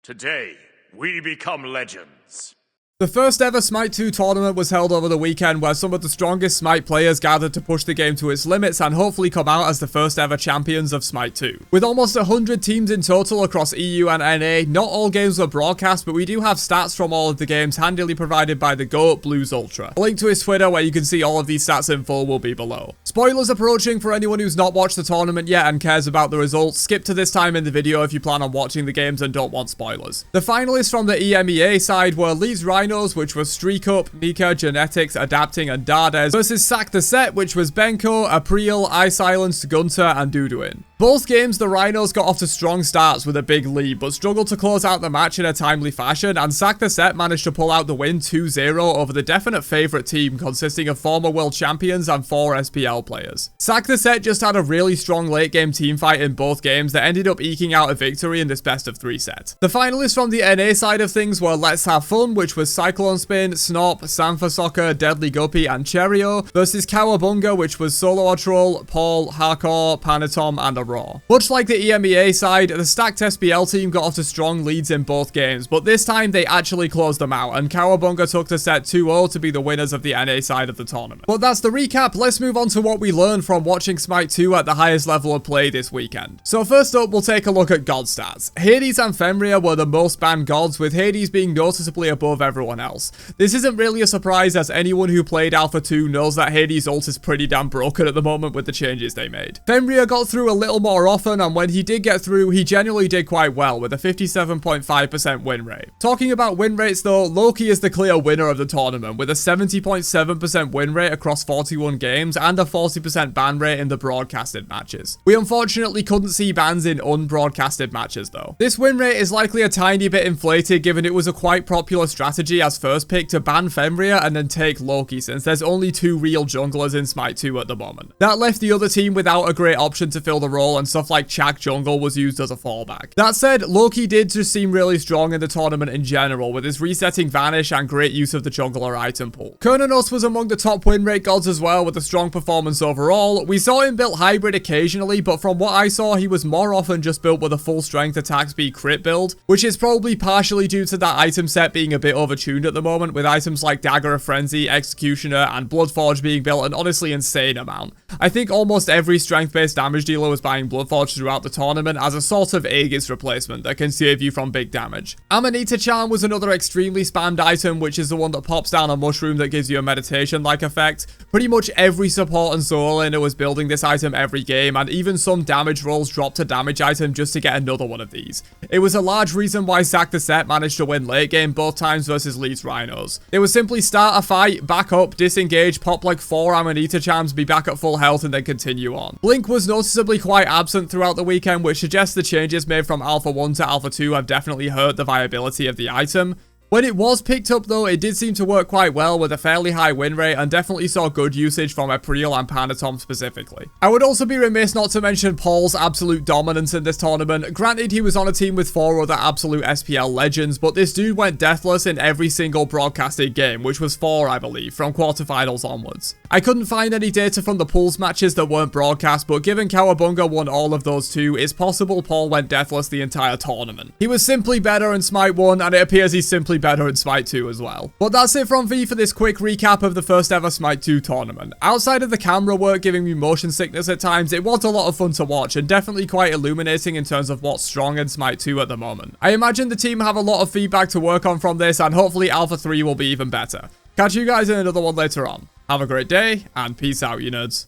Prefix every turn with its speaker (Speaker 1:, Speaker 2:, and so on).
Speaker 1: Today, we become legends.
Speaker 2: The first ever Smite 2 tournament was held over the weekend, where some of the strongest Smite players gathered to push the game to its limits and hopefully come out as the first ever champions of Smite 2. With almost 100 teams in total across EU and NA, not all games were broadcast, but we do have stats from all of the games handily provided by the GOAT Blues Ultra. A link to his Twitter where you can see all of these stats in full will be below. Spoilers approaching for anyone who's not watched the tournament yet and cares about the results. Skip to this time in the video if you plan on watching the games and don't want spoilers. The finalists from the EMEA side were Leeds Rhinos, which was Streak Up, Nika, Genetics, Adapting, and Dardes, versus Sack the Set, which was Benko, April, Ice Islands, Gunter, and Duduin. Both games, the Rhinos got off to strong starts with a big lead, but struggled to close out the match in a timely fashion, and Sack the Set managed to pull out the win 2-0 over the definite favourite team consisting of former world champions and 4 SPL players. Sack the Set just had a really strong late game team fight in both games that ended up eking out a victory in this best of 3 set. The finalists from the NA side of things were Let's Have Fun, which was Cyclone Spin, Snop, Sanfa Soccer, Deadly Guppy, and Cheerio, versus Cowabunga, which was Solo Troll, Paul, Hardcore, Panatom, and a Raw. Much like the EMEA side, the stacked SPL team got off to strong leads in both games, but this time they actually closed them out, and Cowabunga took the set 2-0 to be the winners of the NA side of the tournament. But that's the recap. Let's move on to what we learned from watching Smite 2 at the highest level of play this weekend. So first up, we'll take a look at god stats. Hades and Fenrir were the most banned gods, with Hades being noticeably above everyone else. This isn't really a surprise, as anyone who played Alpha 2 knows that Hades' ult is pretty damn broken at the moment with the changes they made. Fenrir got through a little more often, and when he did get through, he genuinely did quite well with a 57.5% win rate. Talking about win rates though, Loki is the clear winner of the tournament with a 70.7% win rate across 41 games and a 40% ban rate in the broadcasted matches. We unfortunately couldn't see bans in unbroadcasted matches though. This win rate is likely a tiny bit inflated given it was a quite popular strategy as first pick to ban Fenrir and then take Loki, since there's only 2 real junglers in Smite 2 at the moment. That left the other team without a great option to fill the role, and stuff like Chak jungle was used as a fallback. That said, Loki did just seem really strong in the tournament in general, with his resetting Vanish and great use of the jungler item pool. Kernanos was among the top win rate gods as well, with a strong performance overall. We saw him built hybrid occasionally, but from what I saw, he was more often just built with a full strength attack speed crit build, which is probably partially due to that item set being a bit overtuned at the moment, with items like Dagger of Frenzy, Executioner, and Bloodforge being built an honestly insane amount. I think almost every strength-based damage dealer was buying Bloodforge throughout the tournament as a sort of Aegis replacement that can save you from big damage. Amanita Charm was another extremely spammed item, which is the one that pops down a mushroom that gives you a meditation-like effect. Pretty much every support and solo laner was building this item every game, and even some damage rolls dropped a damage item just to get another one of these. It was a large reason why Sack the Set managed to win late game both times versus Leeds Rhinos. They would simply start a fight, back up, disengage, pop like 4 Amanita Charms, be back at full health, and then continue on. Blink was noticeably quite absent throughout the weekend, which suggests the changes made from Alpha 1 to Alpha 2 have definitely hurt the viability of the item. When it was picked up though, it did seem to work quite well with a fairly high win rate, and definitely saw good usage from April and Panatom specifically. I would also be remiss not to mention Paul's absolute dominance in this tournament. Granted, he was on a team with 4 other absolute SPL legends, but this dude went deathless in every single broadcasted game, which was 4 I believe, from quarterfinals onwards. I couldn't find any data from the pools matches that weren't broadcast, but given Cowabunga won all of those too, it's possible Paul went deathless the entire tournament. He was simply better in Smite 1, and it appears he's simply better in Smite 2 as well. But that's it from me for this quick recap of the first ever Smite 2 tournament. Outside of the camera work giving me motion sickness at times, it was a lot of fun to watch and definitely quite illuminating in terms of what's strong in Smite 2 at the moment. I imagine the team have a lot of feedback to work on from this, and hopefully Alpha 3 will be even better. Catch you guys in another one later on. Have a great day, and peace out, you nerds.